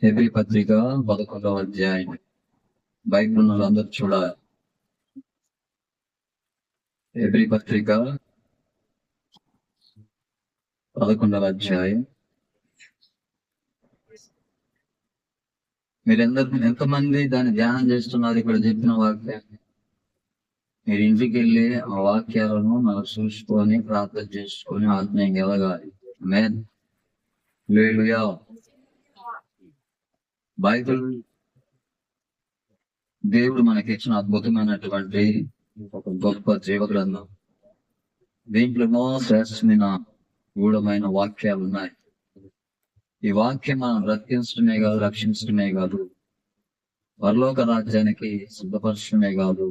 Hebrew పత్రిక 11వ అధ్యాయం. Bible అందరూ చూడాలి. హెబ్రీ పత్రిక 11వ అధ్యాయం. మీరెందరూ ఎంతమంది దాన్ని ధ్యానం చేస్తున్నారు? ఇక్కడ చెప్పిన వాక్యాన్ని మీరు ఇంటికి వెళ్ళి ఆ వాక్యాలను మనం చూసుకొని ప్రార్థన చేసుకొని ఆత్మీయంగా ఎదగాలి. ఆమేన్. హల్లెలూయా. బైబిల్ దేవుడు మనకిచ్చిన అద్భుతమైనటువంటి ఒక గొప్ప జీవ గ్రంథం. దీంట్లో ఎన్నో శ్రేష్టమైన గూఢమైన వాక్యాలు ఉన్నాయి. ఈ వాక్యం మనం బ్రతికించడమే కాదు, రక్షించడమే కాదు, పరలోక రాజ్యానికి సిద్ధపరచడమే కాదు,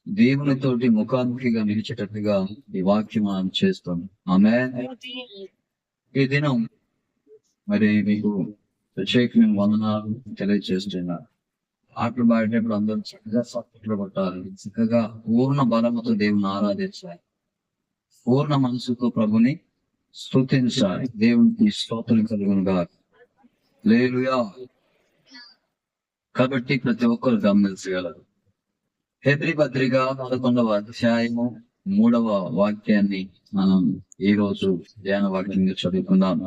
దేవునితోటి ముఖాముఖిగా నిలిచేటట్టుగా ఈ వాక్యం మనం చేస్తాం. ఆమేన్. ఈ దినం మరి మీకు ప్రత్యేకమైన వందనాలు తెలియజేస్తున్నారు. ఆటలు పాడేటప్పుడు అందరూ చక్కగా సపోర్ట్లు కొట్టాలి. చక్కగా పూర్ణ బలముతో దేవుని ఆరాధించాలి. పూర్ణ మనసుతో ప్రభుని స్తుతించాలి. దేవునికి స్తోత్రం కలుగునుగా. హల్లెలూయా. కాబట్టి ప్రతి ఒక్కరు గమనించగలరు. హెబ్రీ పత్రిక 11వ అధ్యాయము 3వ వాక్యాన్ని మనం ఈ రోజు ధ్యాన వాక్యంగా చదువుకుందాం.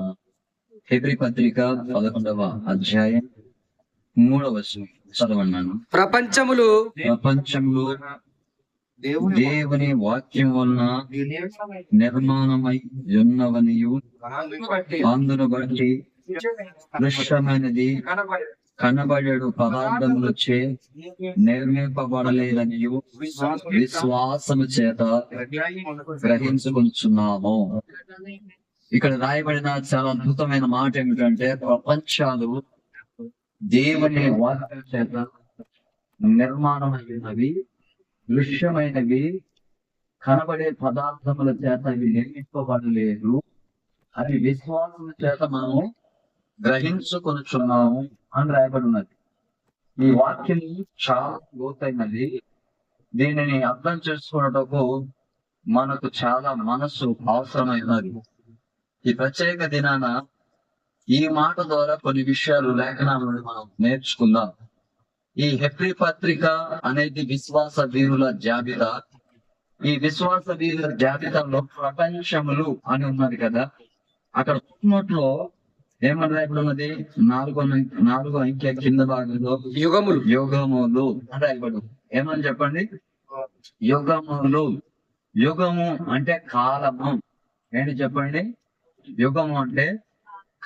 హెబ్రీ పత్రిక 11వ అధ్యాయం 3వ వచనం చదవన్నాను. ప్రపంచములు దేవుని వాక్యం వలన నిర్మాణమై ఉన్నవనియు అందును బట్టి దృశ్యమైనది కనబడేడు పదార్థములచే నిర్మింపబడలేదనియు విశ్వాసము చేత గ్రహించుకుంటున్నాము. ఇక్కడ రాయబడిన చాలా అద్భుతమైన మాట ఏమిటంటే, ప్రపంచాలు దేవుని వాక్యం చేత నిర్మాణమైనవి, దృశ్యమైనవి, కనబడే పదార్థముల చేత ఇవి నిర్మింపబడలేదు అని విశ్వాసం చేత మనము గ్రహించుకొనుచున్నాము అని రాయబడి ఉన్నది. ఈ వాక్యం చాలా లోతైనది. దీనిని అర్థం చేసుకున్నటకు మనకు చాలా మనస్సు అవసరమైనది. ఈ ప్రత్యేక దినాన ఈ మాట ద్వారా కొన్ని విషయాలు లేఖనాలను మనం నేర్చుకుందాం. ఈ హెబ్రీ పత్రిక అనేది విశ్వాస వీరుల జాబితా. ఈ విశ్వాస వీరుల జాబితాలో ప్రపంచములు అని ఉన్నది కదా. అక్కడ పుట్టినట్లో ఏమని రాయబడి ఉన్నది? నాలుగో అంకె కింద భాగంలో యుగములు అని రాయబడి. ఏమని చెప్పండి? యుగములు. యుగము అంటే కాలము. ఏంటి చెప్పండి? యుగము అంటే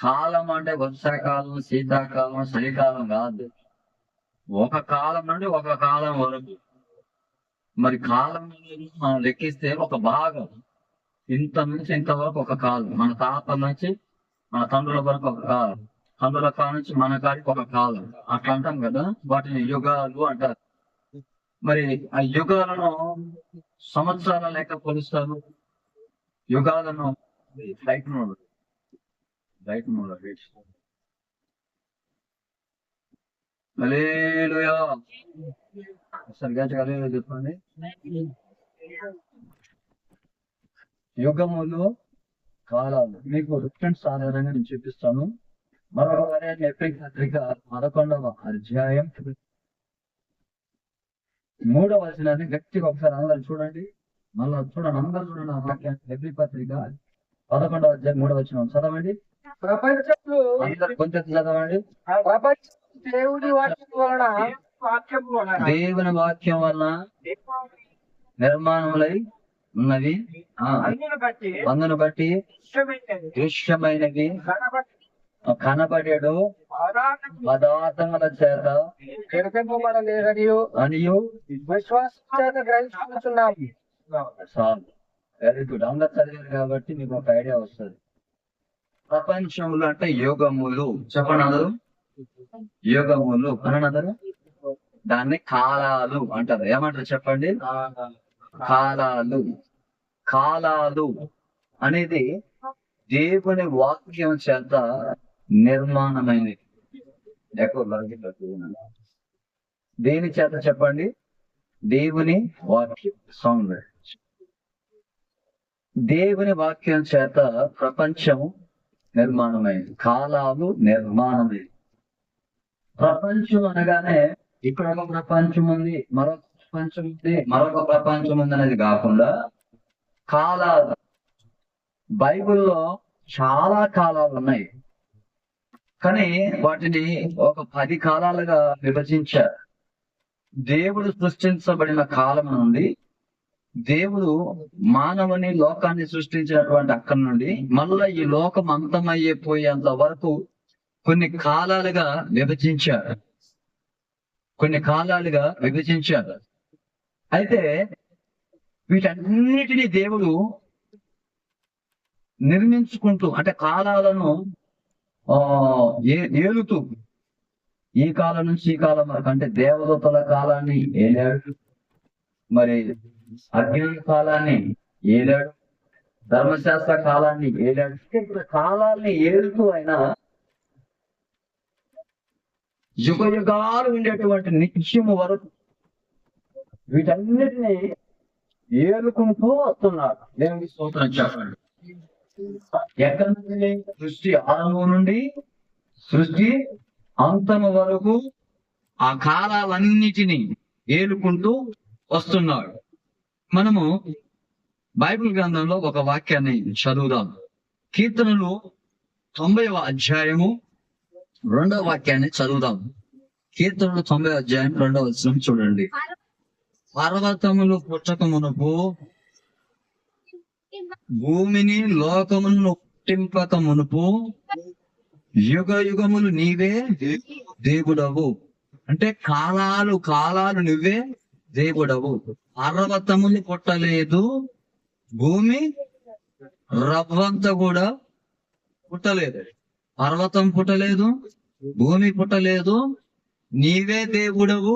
కాలం. అంటే వర్షాకాలం, శీతాకాలం, చలికాలం కాదు. ఒక కాలం నుండి ఒక కాలం వరకు. మరి కాలం మనం లెక్కిస్తే ఒక భాగం, ఇంత నుంచి ఇంతవరకు ఒక కాలం. మన తాత నుంచి మన తండ్రుల వరకు ఒక కాలం, తండ్రుల కాల నుంచి మన కాడికి ఒక కాలం. అట్లా అంటాం కదా, వాటిని యుగాలు అంటారు. మరి ఆ యుగాలను సంవత్సరాల లెక్క కొలుస్తారు. యుగాలను లైట్ మోడ్ హల్లెలూయా. సరిగా చెప్పండి. యుగములు, కాలాలు. మీకు రిఫరెన్స్ ఆధారంగా నేను చూపిస్తాను. మరొక హెబ్రీ పత్రిక 11వ అధ్యాయం 3వ వచనాన్ని గట్టిగా ఒకసారి అందరు చూడండి. మళ్ళా చూడండి, అందరు చూడండి ఆ వాక్యాన్ని. హెబ్రీ పత్రిక 11వ అధ్యాయం 3వ వచనం చదవండి. ప్రపంచములు కొంచెం చదవండి. దేవుని వాక్యం వలన నిర్మాణములై ఉన్నవి, అందును బట్టి దృశ్యమైనవి, కనబడేడు పదార్థముల చేత అనియు విశ్వాసం చేత గ్రహించుకుంటున్నాము. Very good. అందరు చదివారు కాబట్టి మీకు ఒక ఐడియా వస్తుంది. ప్రపంచములు అంటే యుగములు. చెప్పండి అందరూ. యుగములు అని అందరూ. దాన్ని కాలాలు అంటారు. ఏమంటారు చెప్పండి? కాలాలు. కాలాలు అనేది దేవుని వాక్యం చేత నిర్మాణమైనది. దేని చేత చెప్పండి? దేవుని వాక్యం. సౌండ్. దేవుని వాక్యం చేత ప్రపంచం నిర్మాణమైంది, కాలాలు నిర్మాణమైంది. ప్రపంచం అనగానే ఇక్కడ ఒక ప్రపంచం ఉంది, మరొక ప్రపంచం ఉంది, మరొక ప్రపంచం ఉంది అనేది కాకుండా కాలాలు, బైబిల్లో చాలా కాలాలు ఉన్నాయి, కానీ వాటిని ఒక 10 కాలాలుగా విభజించారు. దేవుడు సృష్టించబడిన కాలం నుండి, దేవుడు మానవుని లోకాన్ని సృష్టించినటువంటి అక్కడి నుండి మళ్ళా ఈ లోకం అంతమయ్యేంత వరకు కొన్ని కాలాలుగా విభజించారు. అయితే వీటన్నిటినీ దేవుడు నిర్మించుకుంటూ, అంటే కాలాలను ఏలుతూ, ఈ కాలం నుంచి ఈ కాలం వరకు, అంటే దేవదూతల కాలాన్ని ఏలాడు, మరి అజ్ఞాన కాలాన్ని ఏలాడు, ధర్మశాస్త్ర కాలాన్ని ఏలాడు. కాలాన్ని ఏలుతూ ఆయన యుగ యుగాలు ఉండేటువంటి నిత్యము వరకు వీటన్నిటిని ఏలుకుంటూ వస్తున్నాడు. దేవునికి స్తోత్రం చెప్పండి. ఎక్కడి నుండి? సృష్టి ఆరంభం నుండి సృష్టి అంతము వరకు ఆ కాలాలన్నిటినీ ఏలుకుంటూ వస్తున్నాడు. మనము బైబిల్ గ్రంథంలో ఒక వాక్యాన్ని చదువుదాం. కీర్తనలు 90వ అధ్యాయము 2వ వాక్యాన్ని చదువుదాం. కీర్తనలు 90వ అధ్యాయం 2వ వచనం చూడండి. పర్వతములు పుట్టక మునుపు, భూమిని లోకమును పుట్టింపక మునుపు, యుగ యుగములు నీవే దేవుడవు. అంటే కాలాలు నువ్వే దేవుడవు. పర్వతములు పుట్టలేదు, భూమి రవ్వంతా కూడా పుట్టలేదు. పర్వతం పుట్టలేదు, భూమి పుట్టలేదు, నీవే దేవుడవు,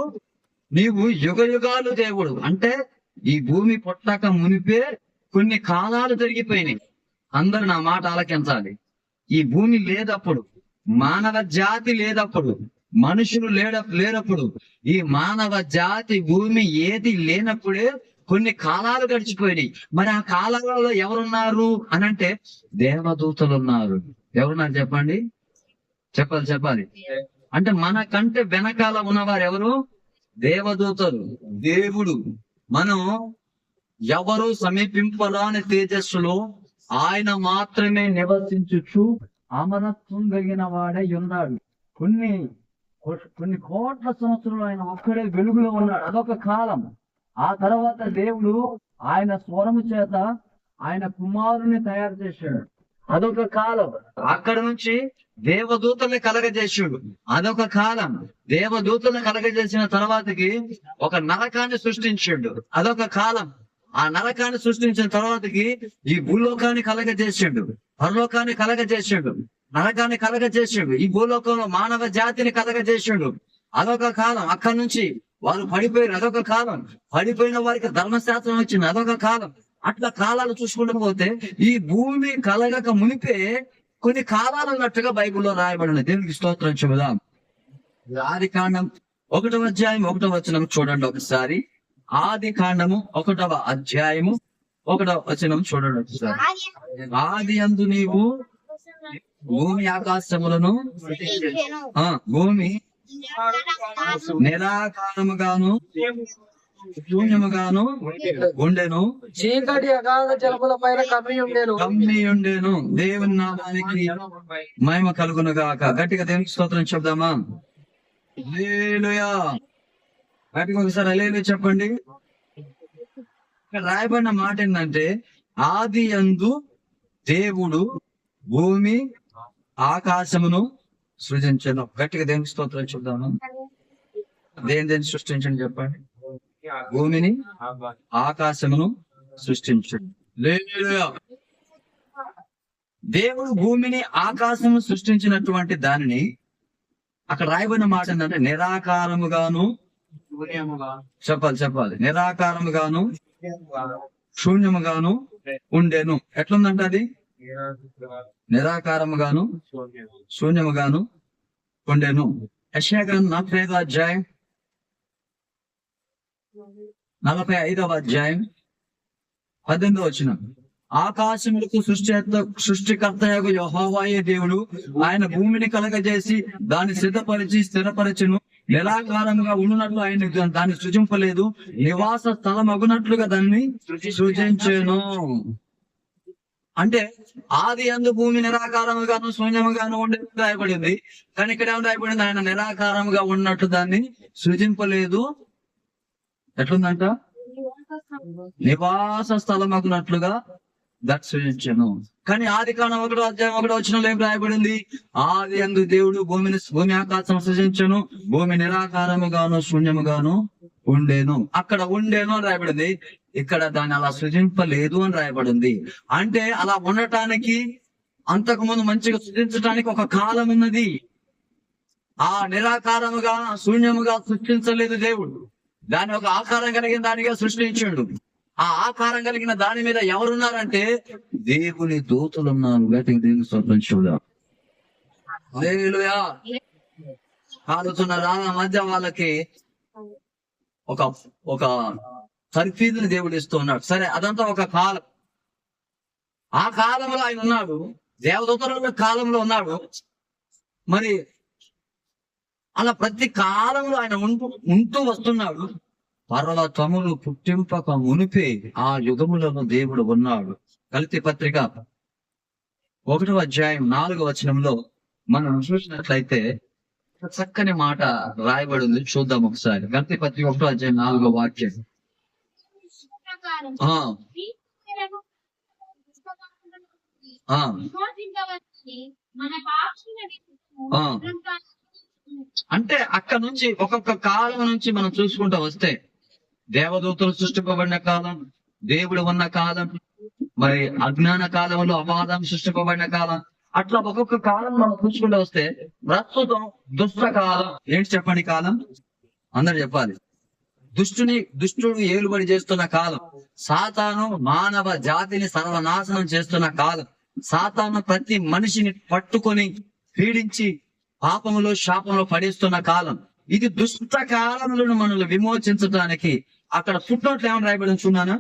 నీవు యుగ యుగాలు దేవుడు. అంటే ఈ భూమి పుట్టక మునిపే కొన్ని కాలాలు జరిగిపోయినాయి. అందరు నా మాట ఆలకించాలి. ఈ భూమి లేదప్పుడు, మానవ జాతి లేదప్పుడు, మనుషులు లేనప్పుడు, ఈ మానవ జాతి భూమి ఏది లేనప్పుడే కొన్ని కాలాలు గడిచిపోయినాయి. మరి ఆ కాలాలలో ఎవరున్నారు అనంటే దేవదూతలు ఉన్నారు. ఎవరున్నారు చెప్పండి? చెప్పాలి. అంటే మన కంటే వెనకాల ఉన్నవారు ఎవరు? దేవదూతలు. దేవుడు మనం ఎవరు సమీపింపరాని తేజస్సులో ఆయన మాత్రమే నివసించుచు అమరత్వం కలిగిన వాడై ఉన్నాడు. కొన్ని కోట్ల సంవత్సరాలు ఆయన ఒక్కడే వెలుగులో ఉన్నాడు. అదొక కాలం. ఆ తర్వాత దేవుడు ఆయన స్వరము చేత ఆయన కుమారుని తయారు చేశాడు. అదొక కాలం. అక్కడ నుంచి దేవదూతల్ని కలగజేసాడు. అదొక కాలం. దేవదూతల్ని కలగజేసిన తర్వాతకి ఒక నరకాన్ని సృష్టించాడు. అదొక కాలం. ఆ నరకాన్ని సృష్టించిన తర్వాతకి ఈ భూలోకాన్ని కలగజేసాడు, పరలోకాన్ని కలగజేసాడు, నరకాన్ని కలగజేసాడు, ఈ భూలోకంలో మానవ జాతిని కలగజేసాడు. అదొక కాలం. అక్కడి నుంచి వారు పడిపోయారు. అదొక కాలం. పడిపోయిన వారికి ధర్మశాస్త్రం వచ్చింది. అదొక కాలం. అట్లా కాలాలు చూసుకుంటూ పోతే ఈ భూమి కలగక మునిపే కొన్ని కాలాలు ఉన్నట్టుగా బైబిల్లో రాయబడిన. దేవునికి స్తోత్రం చెబుదాం. ఆది కాండం 1వ అధ్యాయం 1వ వచనం చూడండి ఒకసారి. ఆది కాండము 1వ అధ్యాయము 1వ వచనం చూడండి ఒకసారి. ఆది యందు నీవు భూమి ఆకాశములను, భూమి నిరాకారముగాను శూన్యముగాను ఉండెను, చీకటి అగాధ జలముల పైన కమ్మి ఉండెను. దేవుని నామానికి మహిమ కలుగును గాక. గట్టిగా దేవునికి స్తోత్రం చెప్దామా? హల్లెలూయా. గట్టిగా ఒకసారి హల్లెలూయా చెప్పండి. ఇక్కడ రాయబడిన మాట ఏంటంటే ఆది యందు దేవుడు భూమి ఆకాశమును సృజించను. గట్టిగా దేవునికి స్తోత్రం చెప్దాము. దేని సృష్టించండి చెప్పండి? భూమిని ఆకాశమును సృష్టించండి. హల్లెలూయా. దేవుడు భూమిని ఆకాశమును సృష్టించినటువంటి దానిని అక్కడ రాయబడిన మాట ఏంటంటే నిరాకారముగాను, చెప్పాలి, నిరాకారముగాను శూన్యముగాను ఉండెను. ఎట్లుందంట అది? నిరాకారముగాను శూన్యముగాను ఉండెను. యెషయా గ్రంథం 45వ అధ్యాయం 45వ అధ్యాయం 18వ వచనం. ఆకాశములకు సృష్టికర్తయగు యెహోవాయే దేవుడు. ఆయన భూమిని కలగజేసి దాన్ని సిద్ధపరిచి స్థిరపరచును. నిరాకారంగా ఉండునట్లు ఆయన దాన్ని సృజింపలేదు, నివాస స్థలం అగునట్లుగా దాన్ని సృజించెను. అంటే ఆది యందు భూమి నిరాకారముగాను శూన్యముగాను ఉండి రాయబడింది. కానీ ఇక్కడ ఏమో రాయబడింది, ఆయన నిరాకారముగా ఉన్నట్టు దాన్ని సృజింపలేదు. ఎట్లుందంట? నివాస స్థలం అగునట్లుగా దర్శించను. కానీ ఆది కాండం 1:1 ఏం రాయబడింది? ఆది యందు దేవుడు భూమి ఆకాశం సృజించను, భూమి నిరాకారముగాను శూన్యముగాను ఉండేను. అక్కడ ఉండేను అని రాయబడింది, ఇక్కడ దాన్ని అలా సృజింపలేదు అని రాయబడింది. అంటే అలా ఉండటానికి, అంతకు ముందు మంచిగా సృజించడానికి ఒక కాలం ఉన్నది. ఆ నిరాకారముగా శూన్యముగా సృష్టించలేదు దేవుడు, దాని ఒక ఆకారం కలిగిన దానిగా సృష్టించాడు. ఆ ఆకారం కలిగిన దాని మీద ఎవరున్నారంటే దేవుని దూతలు ఉన్నారు. గట్టిగా దేవుని స్తోత్రం చూద్దాం. హల్లెలూయా. కాలుతున్న రాళ్ళ మధ్య వాళ్ళకి ఒక ఒక తర్ఫీదుని దేవుడు ఇస్తూ ఉన్నాడు. సరే, అదంతా ఒక కాలం. ఆ కాలంలో ఆయన ఉన్నాడు, దేవదూతల కాలంలో ఉన్నాడు. మరి అలా ప్రతి కాలంలో ఆయన ఉంటూ వస్తున్నాడు. పర్వతములు పుట్టింపక మునిపే ఆ యుగములలో దేవుడు ఉన్నాడు. గలతీ పత్రిక 1:4 మనం చూసినట్లయితే చక్కని మాట రాయబడి ఉంది. చూద్దాం ఒకసారి. గలతీ పత్రిక 1:4 అంటే అక్కడ నుంచి ఒక్కొక్క కాలం నుంచి మనం చూసుకుంటూ వస్తే, దేవదూతలు సృష్టింపబడిన కాలం, దేవుడు ఉన్న కాలం, మరి అజ్ఞాన కాలంలో అవాదం సృష్టింపబడిన కాలం, అట్లా ఒక్కొక్క కాలం మనం చూసుకుంటూ వస్తే ప్రస్తుతం దుష్ట కాలం. ఏంటి చెప్పండి కాలం? అందరు చెప్పాలి. దుష్టుడు ఏలుబడి చేస్తున్న కాలం, సాతాను మానవ జాతిని సర్వనాశనం చేస్తున్న కాలం, సాతాను ప్రతి మనిషిని పట్టుకొని పీడించి పాపములో శాపంలో పడేస్తున్న కాలం. ఇది దుష్ట కాలములను మనల్ని విమోచించడానికి అక్కడ ఫుట్నోట్లు ఏమని రాయబడి చూన్నానా?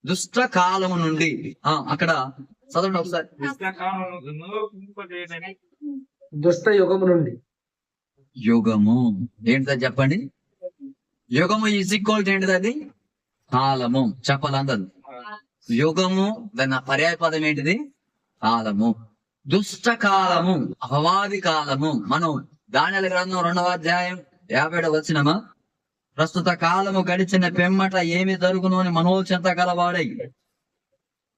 దుష్ట కాలము నుండి అక్కడ చదవండి ఒకసారి. దుష్ట యుగము నుండి. యుగము ఏంటిదో చెప్పండి. యుగము ఈజ్ ఈక్వల్ ఏంటిది? అది కాలము. చెప్పాలందరూ యుగము, దాని పర్యాయ పదం ఏంటిది? కాలము. దుష్ట కాలము, అపవాది కాలము. మనం దానియేలు గ్రంథం 2:57 ప్రస్తుత కాలము గడిచిన పెమ్మట ఏమి జరుగును అని మనోచింత గలవాడై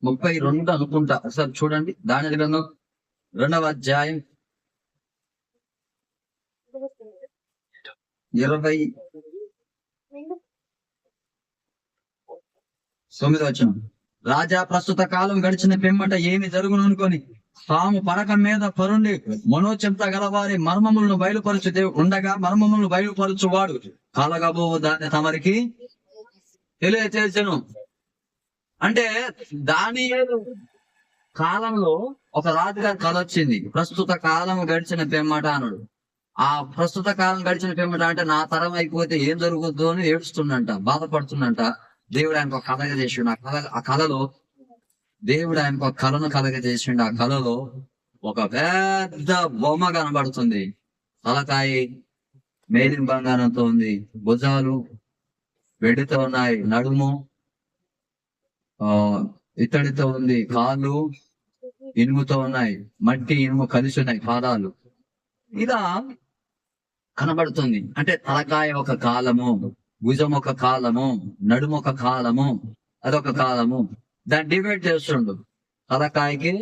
32 అనుకుంటా. ఒకసారి చూడండి. దానియేలు గ్రంథం 2:29 రాజా ప్రస్తుత కాలం గడిచిన పెమ్మట ఏమి జరుగును అనుకొని తాము పరకం మీద పరుండి మనోచింత గలవారి మర్మములను బయలుపరచు ఉండగా మర్మములను బయలుపరచువాడు కలగబో దాన్ని తమరికి తెలియచేసెను. అంటే దానియేలు కాలంలో ఒక రాజుగారి కల వచ్చింది. ప్రస్తుత కాలం గడిచిన పెమ్మట అన్నాడు. ఆ ప్రస్తుత కాలం గడిచిన పెమ్మట అంటే నా తరం అయిపోతే ఏం జరుగుతుందో అని ఏడుస్తుండంట, బాధపడుతుండంట. దేవుడు ఆయనకు ఒక కలగజేసిండు. ఆ కళలో దేవుడు ఆయనకు ఒక కళను కలగజేసిండు. ఆ కళలో ఒక పెద్ద బొమ్మ కనబడుతుంది. తలకాయ మేలిన బంగారంతో ఉంది, భుజాలు వెండితో ఉన్నాయి, నడుము ఇత్తడితో ఉంది, కాళ్ళు ఇనుముతో ఉన్నాయి, మట్టి ఇనుము కలిసి ఉన్నాయి, పాదాలు. ఇలా కనబడుతుంది. అంటే తలకాయ ఒక కాలము, భుజం ఒక కాలము, నడుము ఒక కాలము, అదొక కాలము. దాన్ని డివైడ్ చేస్తుండు. తలకాయకి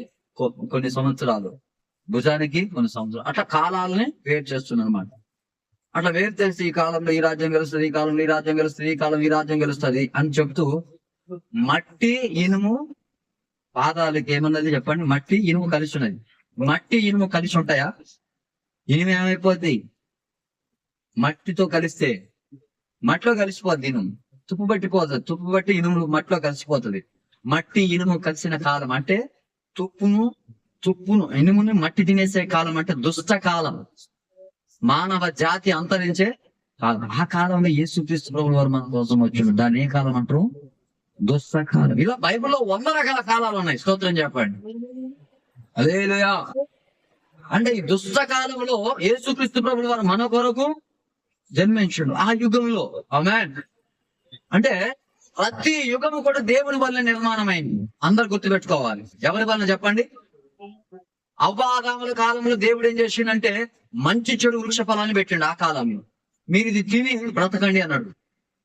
కొన్ని సంవత్సరాలు, భుజానికి కొన్ని సంవత్సరాలు, అట్లా కాలాలని వేరు చేస్తున్నాడు అనమాట. అట్లా వేరు చేసి ఈ కాలంలో ఈ రాజ్యం గెలుస్తుంది, ఈ కాలంలో ఈ రాజ్యం గెలుస్తుంది, ఈ కాలం ఈ రాజ్యం గెలుస్తుంది అని చెప్తూ మట్టి ఇనుము పాదాలకి ఏమన్నది చెప్పండి. మట్టి ఇనుము కలిసి ఉన్నది. మట్టి ఇనుము కలిసి ఉంటాయా? ఇనుము ఏమైపోద్ది? మట్టితో కలిస్తే మట్టిలో కలిసిపోద్ది. ఇనుము తుప్పు పట్టిపోతుంది. తుప్పు పట్టి ఇనుము మట్టిలో కలిసిపోతుంది. మట్టి ఇనుము కలిసిన కాలం అంటే తుప్పును ఇనుముని మట్టి తినేసే కాలం అంటే దుష్ట కాలం. మానవ జాతి అంతరించే కాలం. ఆ కాలంలో యేసుక్రీస్తు ప్రభువు వారు మన కోసం వచ్చిండు. దాన్ని ఏ కాలం అంటారు? దుష్ట కాలం. ఇలా బైబిల్లో 100 రకాల కాలాలు ఉన్నాయి. స్తోత్రం చెప్పండి. హల్లెలూయా. అంటే ఈ దుష్ట కాలంలో యేసుక్రీస్తు ప్రభువు వారు మన కొరకు జన్మించుండు. ఆ యుగంలో ఆమేన్. అంటే ప్రతి యుగము కూడా దేవుని వల్ల నిర్మాణమైంది. అందరు గుర్తుపెట్టుకోవాలి. ఎవరి వల్ల చెప్పండి? అవ్వారాముల కాలంలో దేవుడు ఏం చేసిండంటే మంచి చెడు వృక్ష ఫలాన్ని పెట్టిండు. ఆ కాలంలో మీరు ఇది తిని బ్రతకండి అన్నాడు.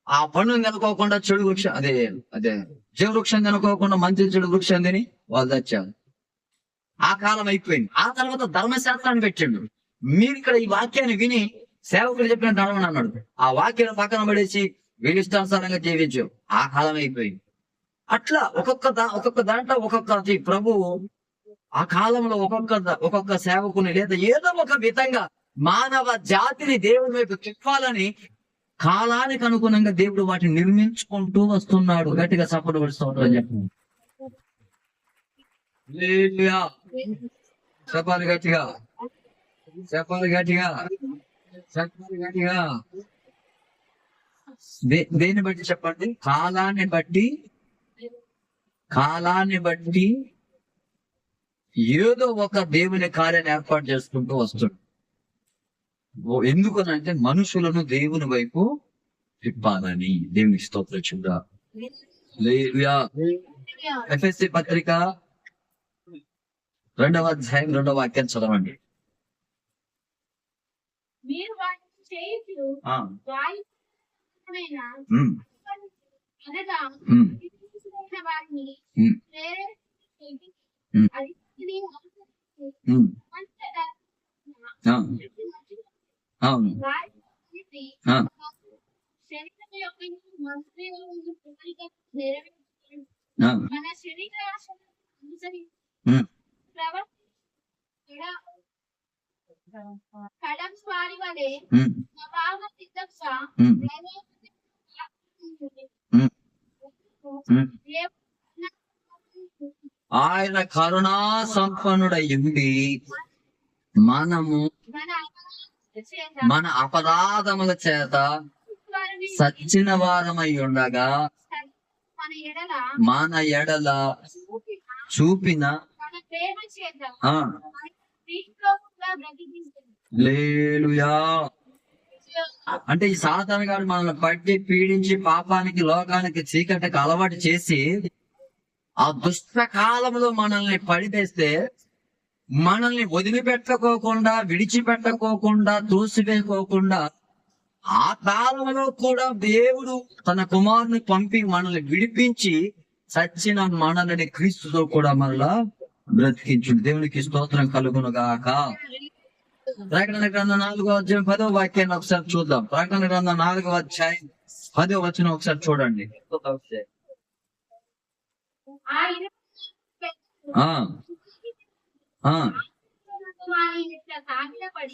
ఆ పండుగ కనుకోకుండా చెడు వృక్షం అదే జీవవృక్షం కనుకోకుండా మంచి చెడు వృక్షం తిని వాళ్ళు తెచ్చారు. ఆ కాలం అయిపోయింది. ఆ తర్వాత ధర్మశాస్త్రాన్ని పెట్టిండు. మీరు ఇక్కడ ఈ వాక్యాన్ని విని సేవకులు చెప్పిన నడవని అన్నాడు. ఆ వాక్యాన్ని పక్కన పడేసి వీళ్ళిష్టానుసారంగా జీవించు. ఆ కాలం అయిపోయింది. అట్లా ఒక్కొక్క దాంట్లో ఒక్కొక్క ప్రభువు ఆ కాలంలో ఒక్కొక్క సేవకుని లేదా ఏదో ఒక విధంగా మానవ జాతిని దేవుడి వైపు తిప్పాలని కాలానికి అనుగుణంగా దేవుడు వాటిని నిర్మించుకుంటూ వస్తున్నాడు. గట్టిగా సపోర్ట్ పడుతున్నాడు చెప్పు. చెప్పాలి గట్టిగా, చెప్పాలి గట్టిగా, చెప్పాలి గట్టిగా. దేన్ని బట్టి చెప్పండి? కాలాన్ని బట్టి ఏదో ఒక దేవుని కార్యాన్ని ఏర్పాటు చేసుకుంటూ వస్తుంది. ఎందుకనంటే మనుషులను దేవుని వైపు తిప్పాలని. దేవునికి స్తోత్రం చూద్దా. ఎఫెసీ పత్రిక 2వ అధ్యాయం 2వ వాక్యం చదవండి. అవును. ఆయన కరుణా సంపన్నుడయ్యుండి మనము మన అపరాధముల చేత సచ్చిన వారమై ఉండగా మన ఎడల చూపిన హల్లెలూయా. అంటే ఈ సాతాను గారు మనల్ని పట్టి పీడించి పాపానికి లోకానికి చీకటికి అలవాటు చేసి ఆ దుష్ట కాలంలో మనల్ని పడివేస్తే మనల్ని వదిలిపెట్టుకోకుండా విడిచిపెట్టుకోకుండా తోసివేయకోకుండా ఆ కాలంలో కూడా దేవుడు తన కుమారుని పంపి మనల్ని విడిపించి చచ్చిన మనల్ని క్రీస్తుతో కూడా మరలా బ్రతికించుడు. దేవునికి స్తోత్రం కలుగును గాక. ప్రకటన గ్రంథం 4వ అధ్యాయం 10వ వాక్యాన్ని ఒకసారి చూద్దాం. ప్రకటన గ్రంథం 4వ అధ్యాయం 10వ వచనం ఒకసారి చూడండి.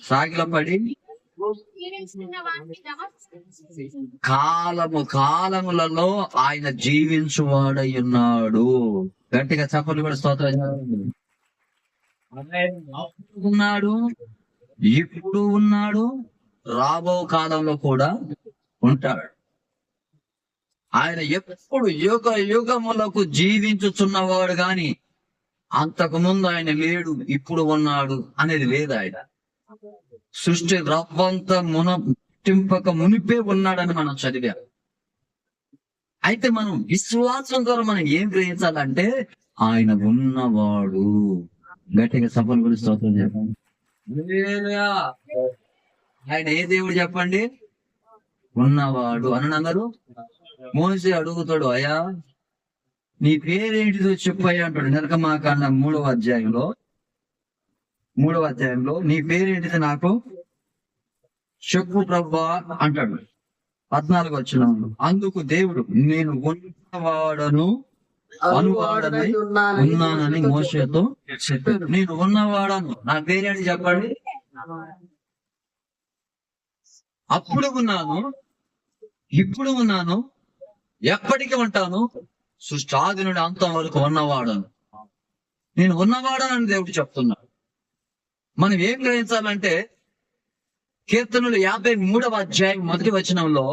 సాగిలపడి కాలములలో ఆయన జీవించువాడై ఉన్నాడు. గట్టిగా చప్పట్లు కూడా స్తోత్రం ఉన్నాడు. ఇప్పుడు ఉన్నాడు, రాబో కాలంలో కూడా ఉంటాడు. ఆయన ఎప్పుడు యుగములకు జీవించుచున్నవాడు గాని అంతకు ముందు ఆయన లేడు, ఇప్పుడు ఉన్నాడు అనేది లేదు. ఆయన సృష్టి రవ్వంత మునటింపక మునిపే ఉన్నాడని మనం చదివాం. అయితే మనం విశ్వాసం ద్వారా మనం ఏం గ్రహించాలంటే ఆయన ఉన్నవాడు. గట్టిగా సఫలం గురించి స్తోత్రం చెప్పండి. ఆయన ఏ దేవుడు చెప్పండి? ఉన్నవాడు అని అందరూ. మోసే అడుగుతాడు, అయ్యా నీ పేరేంటిదో చెప్పయ్యా అంటాడు. నిర్గమాకాండ 3వ అధ్యాయంలో నీ పేరేంటిది నాకు చెప్పు ప్రభువా అంటాడు. 14వ వచనంలో అందుకు దేవుడు నేను ఉన్నవాడను అనువాడనై ఉన్నానని మోషేతో చెప్పాడు. నేను ఉన్నవాడను, నా పేరేంటి చెప్పండి. అప్పుడు ఉన్నాను, ఇప్పుడు ఉన్నాను, ఎప్పటికీ ఉంటాను, సృష్టాది నుండి అంతం వరకు ఉన్నవాడను. నేను ఉన్నవాడనని దేవుడు చెప్తున్నాడు. మనం ఏం గ్రహించాలంటే కీర్తనలు 53వ అధ్యాయం 1వ వచనంలో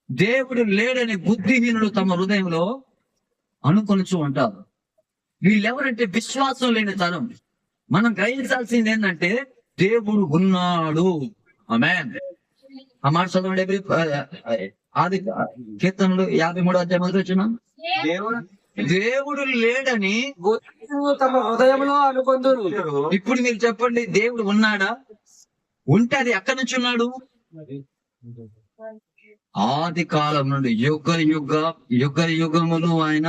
దేవుడు లేడని బుద్ధిహీనులు తమ హృదయంలో అనుకొనుచు ఉంటారు. వీళ్ళెవరంటే విశ్వాసం లేని తరం. మనం గ్రహించాల్సింది ఏంటంటే దేవుడు ఉన్నాడు. ఆమేన్. ఆ మాట చదవండి. ఆది కీర్తనలు 53వ అధ్యాయం 1వ వచనం. దేవుడు లేడని తమ హృదయంలో అనుకొందురు. ఇప్పుడు మీరు చెప్పండి, దేవుడు ఉన్నాడా? ఉంటే అది ఎక్కడి నుంచి ఉన్నాడు? ఆది కాలం నుండి యుగ యుగములు ఆయన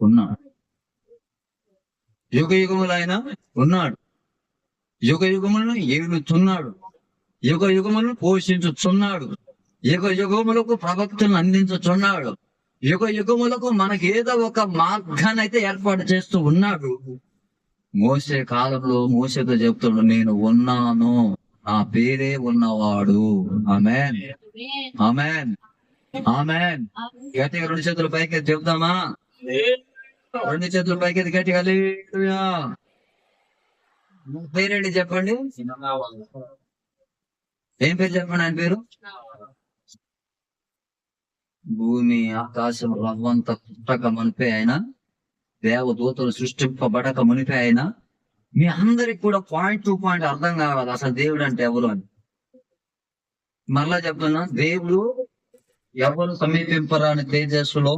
ఉన్నాడు. యుగ యుగములు ఆయన ఉన్నాడు. యుగ యుగములను ఏలుతున్నాడు. యుగ యుగములను పోషించుచున్నాడు. యుగ యుగములకు ప్రవక్తలను అందించుచున్నాడు. యుగ యుగములకు మనకి ఏదో ఒక మార్గాన్ని అయితే ఏర్పాటు చేస్తూ ఉన్నాడు. మోసే కాలంలో మోసేతో చెప్తున్నాడు, నేను ఉన్నాను, నా పేరే ఉన్నవాడు. ఆమేన్, ఆమేన్, ఆమేన్. గట్టిగా 2 చేతుల పైకి చెప్తామా? 2 చేతుల పైకి గట్టిగా హల్లెలూయా. పేరేంటి చెప్పండి? ఏం పేరు చెప్పండి ఆయన పేరు? భూమి ఆకాశం రవ్వంత పుట్టక మునిపే ఆయన, దేవదూతలు సృష్టింపబడక మునిపే ఆయన. మీ అందరికి కూడా పాయింట్ టు పాయింట్ అర్థం కావాలి అసలు దేవుడు అంటే ఎవరు అని. మరలా చెప్తున్నా, దేవుడు ఎవరు సమీపింపరాని తేజస్సులో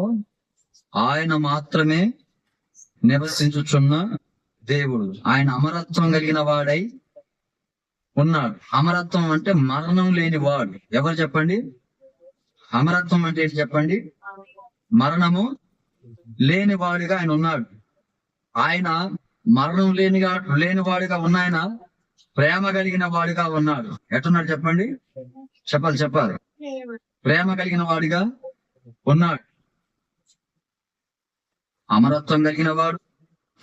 ఆయన మాత్రమే నివసించుచున్న దేవుడు. ఆయన అమరత్వం కలిగిన వాడై ఉన్నాడు. అమరత్వం అంటే మరణం లేని వాడు. ఎవరు చెప్పండి? అమరత్వం అంటే ఏంటి చెప్పండి? మరణము లేని వాడిగా ఆయన ఉన్నాడు. ఆయన మరణం లేని వాడిగా ఉన్నాయన ప్రేమ కలిగిన వాడిగా ఉన్నాడు. ఎట్టున్నాడు చెప్పండి? చెప్పాలి. ప్రేమ కలిగిన వాడిగా ఉన్నాడు. అమరత్వం కలిగిన వాడు,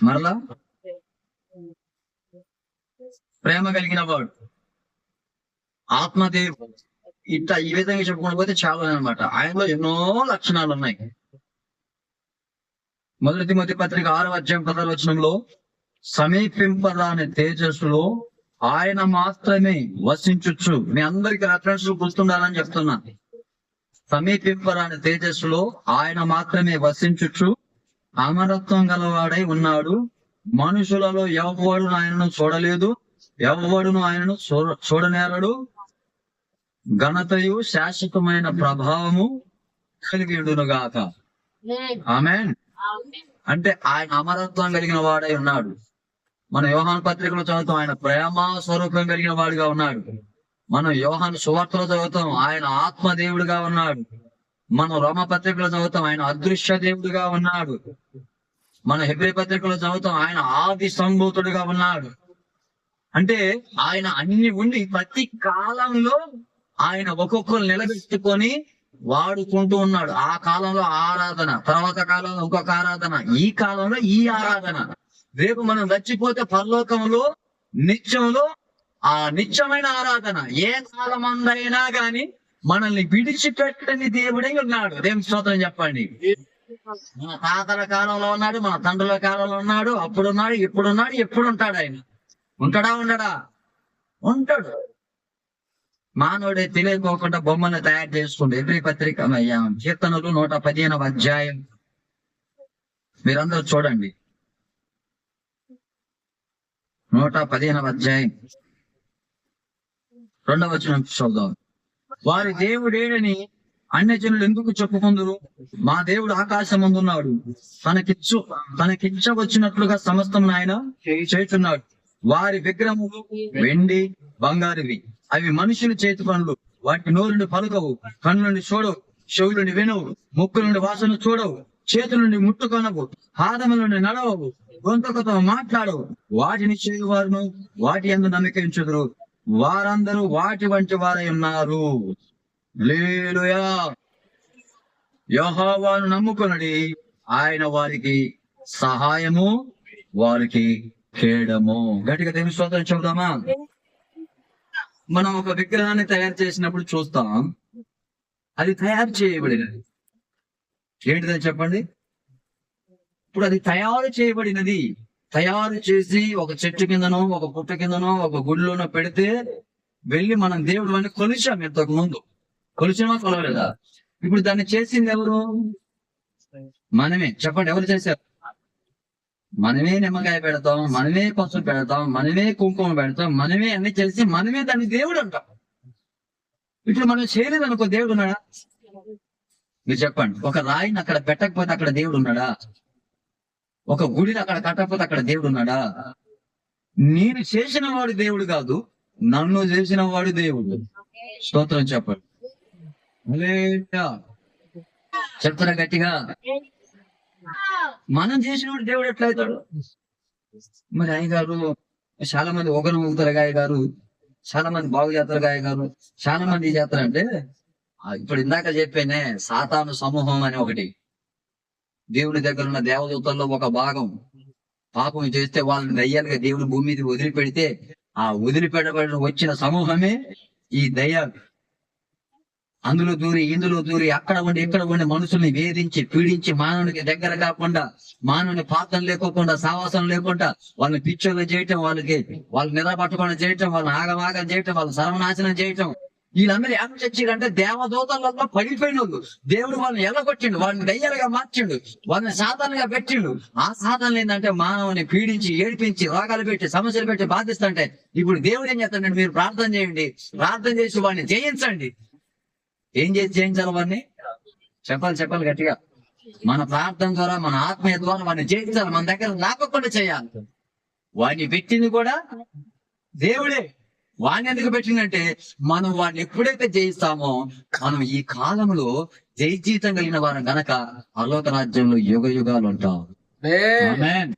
మరలా ప్రేమ కలిగిన వాడు, ఆత్మదేవుడు. ఇట్లా ఈ విధంగా చెప్పుకుంటూ పోతే చాలా అనమాట. ఆయనలో ఎన్నో లక్షణాలు ఉన్నాయి. 1 తిమోతి పత్రిక 6వ అధ్యాయం 10వ వచనంలో సమీపింపరాని తేజస్సులో ఆయన మాత్రమే వసించుచు. మీ అందరికి రెఫరెన్స్ గుర్తుండాలని చెప్తున్నా. సమీపింపరాని తేజస్సులో ఆయన మాత్రమే వసించుచు అమరత్వం గలవాడై ఉన్నాడు. మనుషులలో ఎవడును ఆయనను చూడలేదు, ఎవడును ఆయనను చూడనేరడు. ఘనతయు శాశ్వతమైన ప్రభావము కలిగి ఉండునుగాక. ఆమేన్. అంటే ఆయన అమరత్వం కలిగిన వాడై ఉన్నాడు. మనం యోహాను పత్రికలో చదువుతాం, ఆయన ప్రేమ స్వరూపం కలిగిన వాడుగా ఉన్నాడు. మనం యోహాను సువార్తలో చదువుతాం, ఆయన ఆత్మ దేవుడుగా ఉన్నాడు. మనం రోమ పత్రికలో చదువుతాం, ఆయన అదృశ్య దేవుడుగా ఉన్నాడు. మన హెబ్రీ పత్రికలో చదువుతాం, ఆయన ఆది సంభూతుడుగా ఉన్నాడు. అంటే ఆయన అన్ని ఉండి ప్రతి కాలంలో ఆయన ఒక్కొక్కరు నిలబెట్టుకొని వాడుకుంటూ ఉన్నాడు. ఆ కాలంలో ఆరాధన, తర్వాత కాలంలో ఇంకొక ఆరాధన, ఈ కాలంలో ఈ ఆరాధన. రేపు మనం చచ్చిపోతే పరలోకంలో నిత్యంలో ఆ నిత్యమైన ఆరాధన. ఏ కాలమందైనా గాని మనల్ని విడిచిపెట్టని దేవుడై ఉన్నాడు. దేవుని స్తోత్రం చెప్పండి. మన తాతల కాలంలో ఉన్నాడు, మన తండ్రుల కాలంలో ఉన్నాడు, అప్పుడున్నాడు, ఇప్పుడున్నాడు, ఎప్పుడు ఉంటాడు. ఆయన ఉండడా? ఉంటాడు. మానవుడే తెలియకోకుండా బొమ్మను తయారు చేసుకుంటూ హెబ్రీ పత్రిక కీర్తనలు 115వ అధ్యాయం మీరందరూ చూడండి. 115వ అధ్యాయం 2వ వచనం చూద్దాం. వారి దేవుడేడని అన్యజనులు ఎందుకు చెప్పుకుందరు? మా దేవుడు ఆకాశమందున్నాడు, తనకిచ్చవచ్చినట్లుగా సమస్తం ఆయన చేస్తున్నాడు. వారి విగ్రహములు వెండి బంగారువి, అవి మనుషుల చేతి పనులు. వాటి నోరు నుండి పలుకవు, కన్ను నుండి చూడవు, చెవుల నుండి వినవు, ముక్కు నుండి వాసన చూడవు, చేతుల నుండి ముట్టుకొనవు, పాదముల నుండి నడవవు, గొంతుకతో మాట్లాడవు. వాటిని చేయువారును వాటి యందు నమ్మకించుదురు, వారందరూ వాటి వంటి వారై ఉన్నారు. హల్లెలూయా. యెహోవాను నమ్ముకొనుడి, ఆయన వారికి సహాయము, వారికి కేడము. గట్టిగా దేవుని స్తోత్రం చెబుదామా? మనం ఒక విగ్రహాన్ని తయారు చేసినప్పుడు చూస్తాం, అది తయారు చేయబడినది. ఏంటిదని చెప్పండి? ఇప్పుడు అది తయారు చేయబడినది. తయారు చేసి ఒక చెట్టు కిందనో, ఒక పుట్ట కిందనో, ఒక గుడిలోనో పెడితే వెళ్ళి మనం దేవుడు అని కొలిచాం ఇంతకు ముందు. కొలిచామా కొలవలేదా? ఇప్పుడు దాన్ని చేసింది ఎవరు? మనమే. చెప్పండి, ఎవరు చేశారు? మనమే నిమ్మకాయ పెడతాం, మనమే పసుపు పెడతాం, మనమే కుంకుమ పెడతాం, మనమే అన్ని చేసి మనమే దాన్ని దేవుడు అంటాం. ఇప్పుడు మనం చేయలేదు అనుకో, దేవుడు ఉన్నాడా? మీరు చెప్పండి. ఒక రాయిని అక్కడ పెట్టకపోతే అక్కడ దేవుడు ఉన్నాడా? ఒక గుడిని అక్కడ కట్టకపోతే అక్కడ దేవుడు ఉన్నాడా? నేను చేసిన వాడు దేవుడు కాదు, నన్ను చేసిన వాడు దేవుడు. స్తోత్రం చెప్పండి. హల్లెలూయా. చెప్తారా గట్టిగా? మనం చేసిన వాడు దేవుడు ఎట్లయితాడు? మరి అయ్యగారు చాలా మంది ఒకరు ఊగుతారు, గారు చాలా మంది బాగు చేస్తారు, గారు చాలా మంది చేస్తారంటే, ఇప్పుడు ఇందాక చెప్పానే సాతాను సమూహం అని ఒకటి, దేవుడి దగ్గర ఉన్న దేవదూతల్లో ఒక భాగం పాపం చేస్తే వాళ్ళని దయ్యాలుగా దేవుడు భూమి మీద వదిలిపెడితే ఆ వదిలిపెట్టబడిన వచ్చిన సమూహమే ఈ దయ్యాలు. అందులో దూరి ఇందులో దూరి అక్కడ ఉండి ఇక్కడ ఉండి మనుషుల్ని వేధించి పీడించి మానవునికి దగ్గర కాకుండా, మానవుని పాత్రం లేకోకుండా, సావాసం లేకుండా వాళ్ళని పిచ్చోళ్ళు చేయటం, వాళ్ళు నిద్రపట్టకుండా చేయటం, వాళ్ళని ఆగమాగం చేయటం, వాళ్ళని సర్వనాశనం చేయటం. వీళ్ళందరూ ఏం చచ్చారంటే దేవదూతలలో పడిపోయిన వాళ్ళు. దేవుడు వాళ్ళని ఎలగొట్టిండు, వాళ్ళని దయ్యాలుగా మార్చిండు, వాళ్ళని సాధారణంగా పెట్టిండు. ఆ సాధనలు ఏంటంటే మానవుని పీడించి ఏడిపించి రోగాలు పెట్టి సమస్యలు పెట్టి బాధిస్తుంటే, ఇప్పుడు దేవుడు ఏం చేస్తాడంటే మీరు ప్రార్థన చేయండి, ప్రార్థన చేసి వాడిని జయించండి. ఏం చేసి జయించాలి వాడిని? చెప్పాలి గట్టిగా. మన ప్రార్థన ద్వారా, మన ఆత్మీయ ద్వారా వాడిని జయించాలి, మన దగ్గర లాక్కుండా చేయాలి. వాడిని పెట్టింది కూడా దేవుడే. వాడిని ఎందుకు పెట్టిందంటే మనం వాడిని ఎప్పుడైతే జయిస్తామో మనం ఈ కాలంలో జయజీతం కలిగిన వారం గనక పరలోక రాజ్యంలో యుగ యుగాలు ఉంటాం. ఆమేన్.